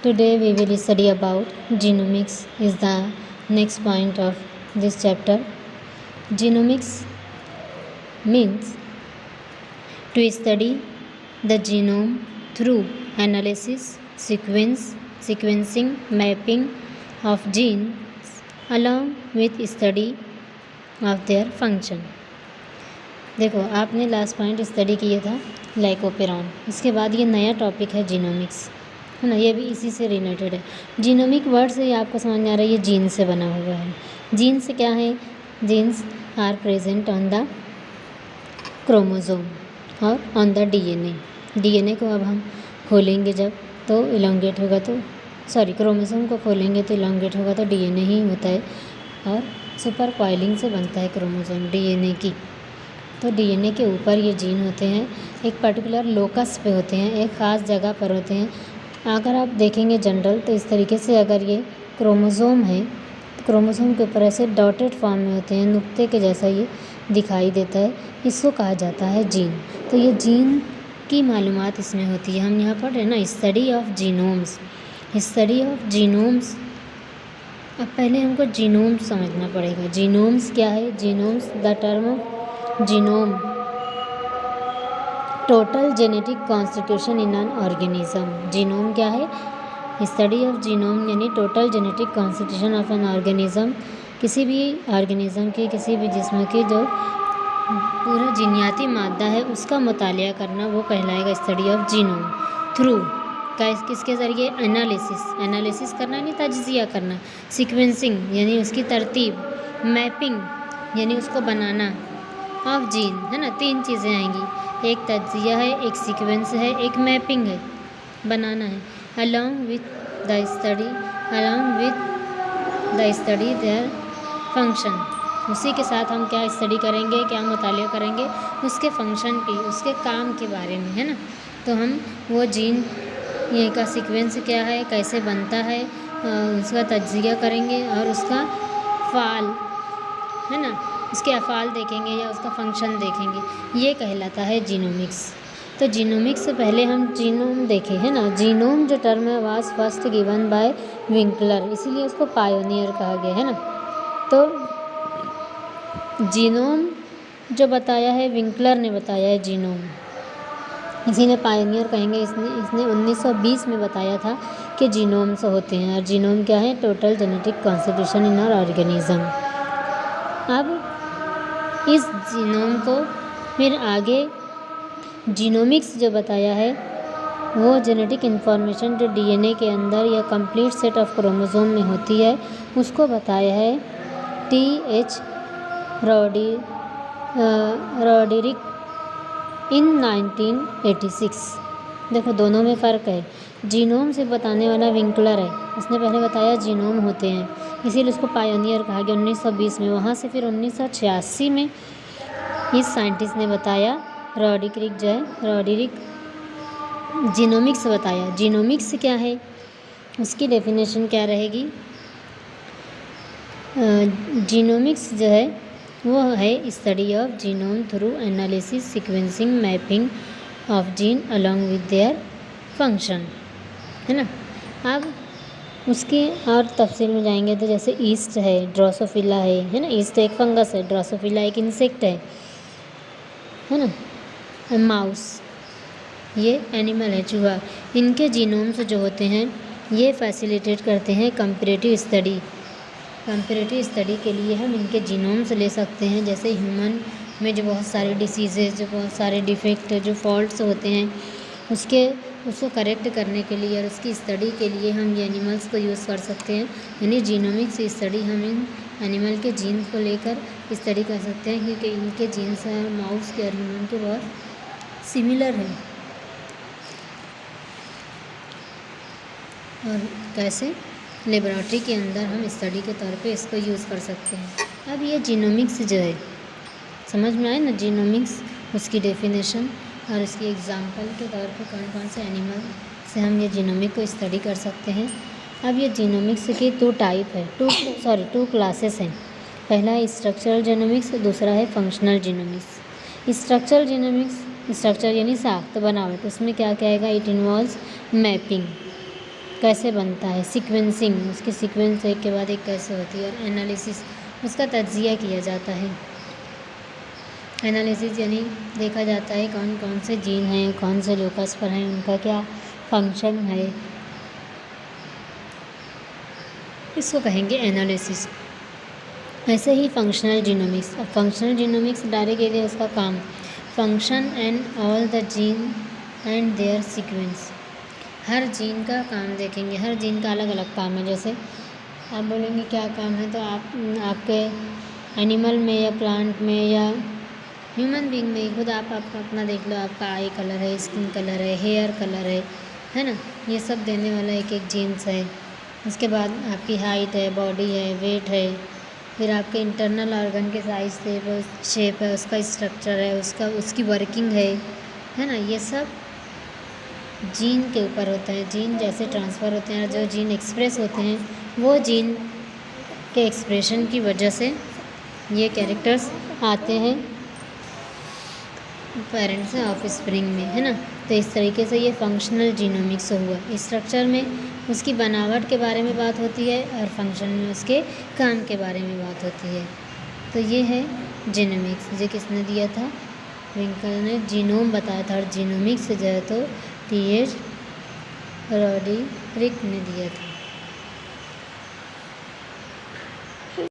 Today we will study about genomics is the next point of this chapter. Genomics means to study the genome through analysis, sequencing, mapping of genes along with study of their function. देखो आपने last point study किया था लाइकोपेरॉन, इसके बाद ये नया topic है genomics, है ना। ये भी इसी से रिलेटेड है। जीनोमिक वर्ड से ही आपको समझ में आ रहा है ये जीन से बना हुआ है। जीन्स क्या है? Genes are present on the chromosome और ऑन द डीएनए को अब हम खोलेंगे जब तो इलोंगेट होगा, तो क्रोमोसोम को खोलेंगे तो इलोंगेट होगा, तो डीएनए ही होता है और सुपर कॉइलिंग से बनता है क्रोमोसोम डीएनए की। तो डीएनए के ऊपर ये जीन होते हैं, एक पर्टिकुलर लोकस पे होते हैं, एक ख़ास जगह पर होते हैं। अगर आप देखेंगे जनरल तो इस तरीके से अगर ये क्रोमोसोम है तो क्रोमोसोम के ऊपर ऐसे डॉटेड फॉर्म में होते हैं, नुक्ते के जैसा ये दिखाई देता है, इसको कहा जाता है जीन। तो ये जीन की मालूमात इसमें होती है। हम यहाँ पढ़ रहे हैं ना study of genomes, study of genomes. अब पहले हमको जीनोम समझना पड़ेगा। जीनोम्स क्या है? Genomes the term genome total genetic constitution in an organism. Genome क्या है? स्टडी ऑफ जीनोम यानी total genetic constitution of an organism. किसी भी ऑर्गेनिज्म की, किसी भी जिस्म की जो पूरा जीनियाती मादा है उसका मुतालिया करना, वो कहलाएगा स्टडी ऑफ जीनोम। थ्रू किसके ज़रिए? एनालिसिस करना यानी तज्जिया करना, सीक्वेंसिंग यानी उसकी तरतीब, मैपिंग यानी उसको बनाना, ऑफ जीन, है ना। तीन चीज़ें आएंगी, एक तज्जिया है, एक सीक्वेंस है, एक मैपिंग है, बनाना है। Along with the study their function, उसी के साथ हम क्या स्टडी करेंगे, क्या मुतालिया करेंगे? उसके फंक्शन की, उसके काम के बारे में, है ना। तो हम वो जीन ये का सीक्वेंस क्या है, कैसे बनता है, उसका तज्जिया करेंगे और उसका फ़ाल, है ना, उसके अफ़ाल देखेंगे या उसका फंक्शन देखेंगे, ये कहलाता है जीनोमिक्स। तो जीनोमिक्स से पहले हम जीनोम देखें, है ना। जीनोम जो टर्म है was first given by Winkler, इसीलिए उसको पायोनियर कहा गया, है ना। तो जीनोम जो बताया है विंकलर ने बताया है जीनोम, इसीलिए पायोनियर कहेंगे। इसने 1920 में बताया था कि जीनोम्स होते हैं। और जीनोम क्या है? Total genetic constitution in our organism. अब इस जीनोम को फिर आगे जीनोमिक्स जो बताया है वो जेनेटिक इन्फॉर्मेशन जो डीएनए के अंदर या कंप्लीट सेट ऑफ क्रोमोसोम में होती है उसको बताया है टी.एच. रॉडरिक इन 1986। देखो दोनों में फ़र्क है। जीनोम से बताने वाला विंकलर है, उसने पहले बताया जीनोम होते हैं, इसीलिए उसको पायोनियर कहा गया 1920 में। वहाँ से फिर 1986 में इस साइंटिस्ट ने बताया, रॉडरिक जीनोमिक्स बताया। जीनोमिक्स क्या है, उसकी डेफिनेशन क्या रहेगी? जीनोमिक्स जो है वो है study of genome through analysis, sequencing, mapping of gene along with their function, है ना। अब उसके और तफसील में जाएंगे तो जैसे ईस्ट है, ड्रोसोफिला है ना। ईस्ट एक फंगस है, ड्रोसोफिला एक इंसेक्ट है ना। माउस ये एनिमल है, चूहा। इनके जीनोम्स जो होते हैं ये फैसिलिटेट करते हैं कंपैरेटिव स्टडी के लिए हम इनके जीनोम्स ले सकते हैं। जैसे ह्यूमन में जो बहुत सारे डिसीज़ेज़, जो बहुत सारे डिफेक्ट, जो फॉल्ट्स होते हैं उसको करेक्ट करने के लिए और उसकी स्टडी के लिए हम ये एनिमल्स को यूज़ कर सकते हैं। यानी जीनोमिक्स स्टडी हम इन एनिमल के जीन को लेकर स्टडी कर सकते हैं, क्योंकि इनके जीन्स हैं माउस के और ह्यूमन के बहुत सिमिलर हैं। और कैसे लेबोरेटरी के अंदर हम स्टडी के तौर पे इसको यूज़ कर सकते हैं। अब ये जीनोमिक्स जो है समझ में आए ना, जीनोमिक्स उसकी डेफिनेशन और उसकी एग्जांपल के तौर पे कौन कौन से एनिमल से हम ये जीनोमिक को स्टडी कर सकते हैं। अब ये जीनोमिक्स की टू क्लासेस हैं। पहला है स्ट्रक्चरल जीनोमिक्स, दूसरा है functional genomics. Structural genomics, structure यानी साख्त बनावट, उसमें क्या कहेगा? इट इन्वॉल्व्स मैपिंग, कैसे बनता है, सीक्वेंसिंग, उसकी सीक्वेंस एक के बाद एक कैसे होती है, और एनालिसिस, उसका तज्जिया किया जाता है। एनालिसिस यानी देखा जाता है कौन कौन से जीन हैं, कौन से लोकस पर हैं, उनका क्या फंक्शन है, इसको कहेंगे एनालिसिस। ऐसे ही फंक्शनल जीनोमिक्स। अब फंक्शनल जीनोमिक्स डायरेक्ट एरिया उसका काम, function and all the gene and their sequence. हर जीन का काम देखेंगे, हर जीन का अलग अलग काम है। जैसे आप बोलेंगे क्या काम है, तो आपके एनिमल में या प्लांट में या ह्यूमन बीइंग में खुद आप अपना देख लो, आपका आई कलर है, स्किन कलर है, हेयर कलर है ना, ये सब देने वाला एक एक जीन्स है। उसके बाद आपकी हाइट है, बॉडी है, वेट है, फिर आपके इंटरनल ऑर्गन के साइज है, शेप है, उसका स्ट्रक्चर है, उसकी वर्किंग है ना, ये सब जीन के ऊपर होता है। जीन जैसे ट्रांसफ़र होते हैं, जो जीन एक्सप्रेस होते हैं, वो जीन के एक्सप्रेशन की वजह से ये कैरेक्टर्स आते हैं पेरेंट्स से ऑफ स्प्रिंग में, है ना। तो इस तरीके से ये फंक्शनल जीनोमिक्स हुआ। स्ट्रक्चर में उसकी बनावट के बारे में बात होती है और फंक्शन में उसके काम के बारे में बात होती है। तो ये है जीनोमिक्स। ये किसने दिया था? विंकल ने जीनोम बताया था, और जीनोमिक्स जो है तो टी.एच. रॉडरिक ने दिया था।